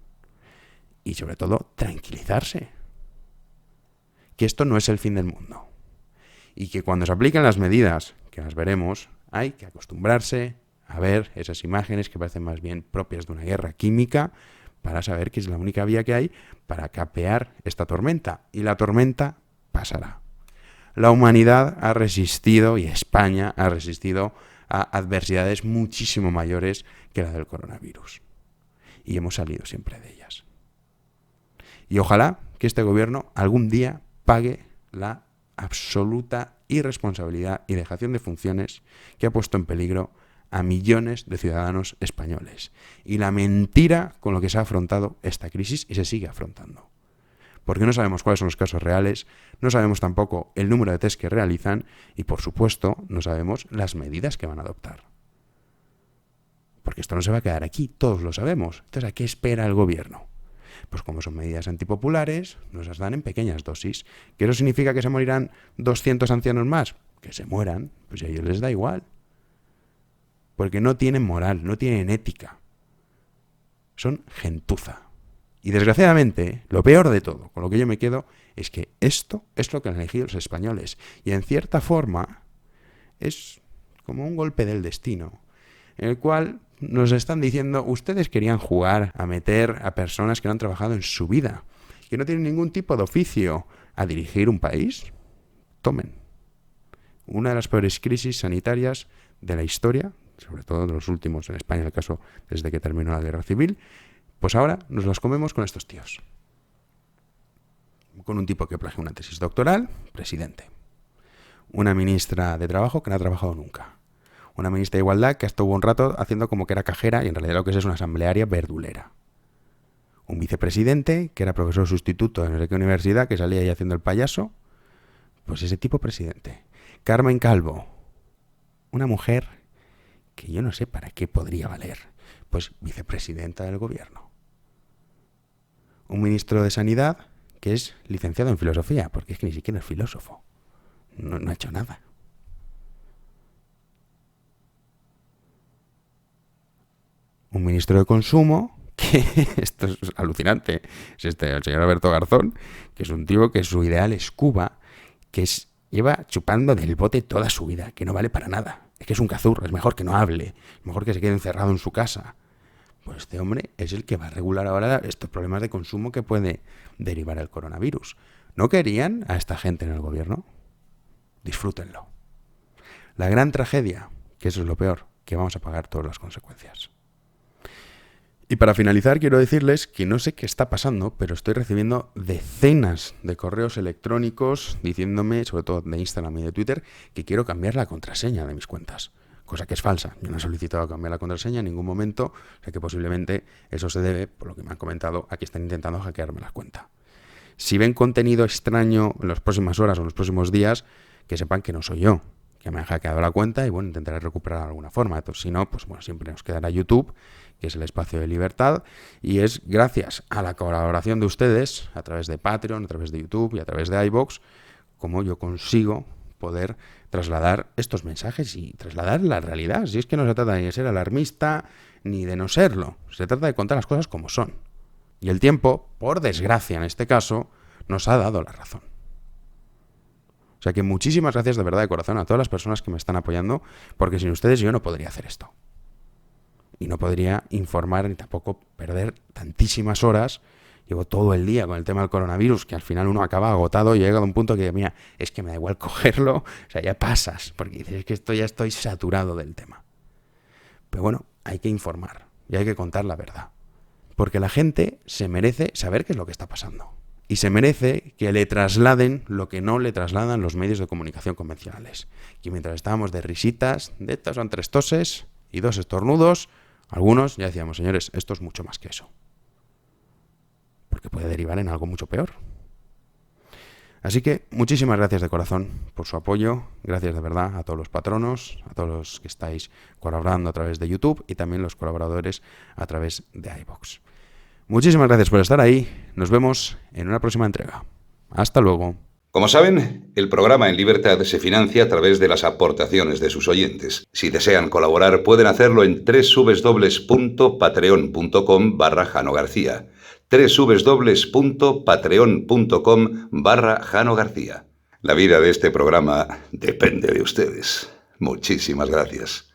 Y sobre todo, tranquilizarse. Que esto no es el fin del mundo. Y que cuando se apliquen las medidas, que las veremos, hay que acostumbrarse a ver esas imágenes que parecen más bien propias de una guerra química para saber que es la única vía que hay para capear esta tormenta. Y la tormenta pasará. La humanidad ha resistido y España ha resistido a adversidades muchísimo mayores que la del coronavirus. Y hemos salido siempre de ellas. Y ojalá que este gobierno algún día pague la absoluta irresponsabilidad y dejación de funciones que ha puesto en peligro a millones de ciudadanos españoles. Y la mentira con lo que se ha afrontado esta crisis y se sigue afrontando. Porque no sabemos cuáles son los casos reales, no sabemos tampoco el número de test que realizan y, por supuesto, no sabemos las medidas que van a adoptar. Porque esto no se va a quedar aquí, todos lo sabemos. Entonces, ¿a qué espera el gobierno? Pues como son medidas antipopulares, nos las dan en pequeñas dosis. ¿Que eso significa que se morirán 200 ancianos más? Que se mueran, pues a ellos les da igual. Porque no tienen moral, no tienen ética. Son gentuza. Y desgraciadamente, lo peor de todo, con lo que yo me quedo, es que esto es lo que han elegido los españoles. Y en cierta forma, es como un golpe del destino, en el cual nos están diciendo, ustedes querían jugar a meter a personas que no han trabajado en su vida, que no tienen ningún tipo de oficio a dirigir un país. Tomen. Una de las peores crisis sanitarias de la historia, sobre todo de los últimos en España, en el caso desde que terminó la guerra civil, pues ahora nos las comemos con estos tíos. Con un tipo que plagió una tesis doctoral, presidente. Una ministra de Trabajo que no ha trabajado nunca. Una ministra de Igualdad que estuvo un rato haciendo como que era cajera y en realidad lo que es una asamblearia verdulera. Un vicepresidente que era profesor sustituto de no sé qué universidad, que salía ahí haciendo el payaso. Pues ese tipo presidente. Carmen Calvo. una mujer que yo no sé para qué podría valer. Pues vicepresidenta del gobierno. Un ministro de Sanidad que es licenciado en filosofía, porque es que ni siquiera es filósofo. No ha hecho nada. Un ministro de Consumo que, esto es alucinante, es el señor Alberto Garzón, que es un tío que su ideal es Cuba, que lleva chupando del bote toda su vida, que no vale para nada. Es que es un cazurro, es mejor que no hable, es mejor que se quede encerrado en su casa. Pues este hombre es el que va a regular ahora estos problemas de consumo que puede derivar el coronavirus. ¿No querían a esta gente en el gobierno? Disfrútenlo. La gran tragedia, que eso es lo peor, que vamos a pagar todas las consecuencias. Y para finalizar, quiero decirles que no sé qué está pasando, pero estoy recibiendo decenas de correos electrónicos diciéndome, sobre todo de Instagram y de Twitter, que quiero cambiar la contraseña de mis cuentas. Cosa que es falsa. Yo no he solicitado cambiar la contraseña en ningún momento, o sea que posiblemente eso se debe, por lo que me han comentado, a que están intentando hackearme la cuenta. Si ven contenido extraño en las próximas horas o en los próximos días, que sepan que no soy yo, que me han hackeado la cuenta y bueno, intentaré recuperar de alguna forma. Entonces, si no, pues bueno, siempre nos quedará YouTube, que es el espacio de libertad, y es gracias a la colaboración de ustedes, a través de Patreon, a través de YouTube y a través de iVoox, como yo consigo poder trasladar estos mensajes y trasladar la realidad. Si es que no se trata ni de ser alarmista ni de no serlo, se trata de contar las cosas como son. Y el tiempo, por desgracia en este caso, nos ha dado la razón. O sea que muchísimas gracias de verdad de corazón a todas las personas que me están apoyando, porque sin ustedes yo no podría hacer esto. Y no podría informar ni tampoco perder tantísimas horas. Llevo todo el día con el tema del coronavirus, que al final uno acaba agotado y llega a un punto que, mira, es que me da igual cogerlo, o sea, ya pasas, porque dices, es que ya estoy saturado del tema. Pero bueno, hay que informar y hay que contar la verdad. Porque la gente se merece saber qué es lo que está pasando. Y se merece que le trasladen lo que no le trasladan los medios de comunicación convencionales. Que mientras estábamos de risitas, de estas son 3 toses y 2 estornudos, algunos ya decíamos, señores, esto es mucho más que eso. Porque puede derivar en algo mucho peor. Así que muchísimas gracias de corazón por su apoyo. Gracias de verdad a todos los patronos, a todos los que estáis colaborando a través de YouTube y también los colaboradores a través de iVoox. Muchísimas gracias por estar ahí. Nos vemos en una próxima entrega. Hasta luego. Como saben, el programa En Libertad se financia a través de las aportaciones de sus oyentes. Si desean colaborar, pueden hacerlo en www.patreon.com/Jano García. www.patreon.com/Jano García. La vida de este programa depende de ustedes. Muchísimas gracias.